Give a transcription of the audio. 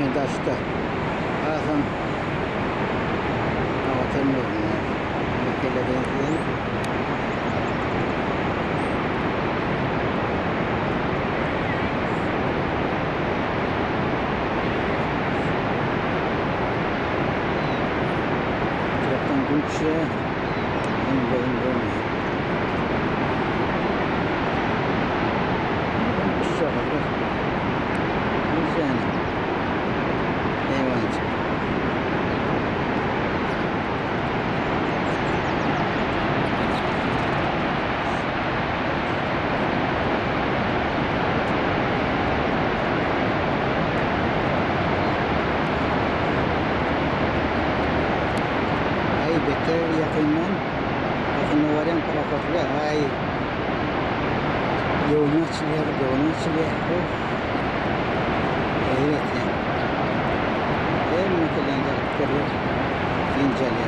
taşta. Bazen avatamıyorum ya. Ülkelerden Trabzon Gümüş'e Gümüş'e güzel. Eyvallah. Ay beter yakından varan taraflar ay yolunu açılıyor. Evet ya. Her mekanlarda görüyor. Zincirli.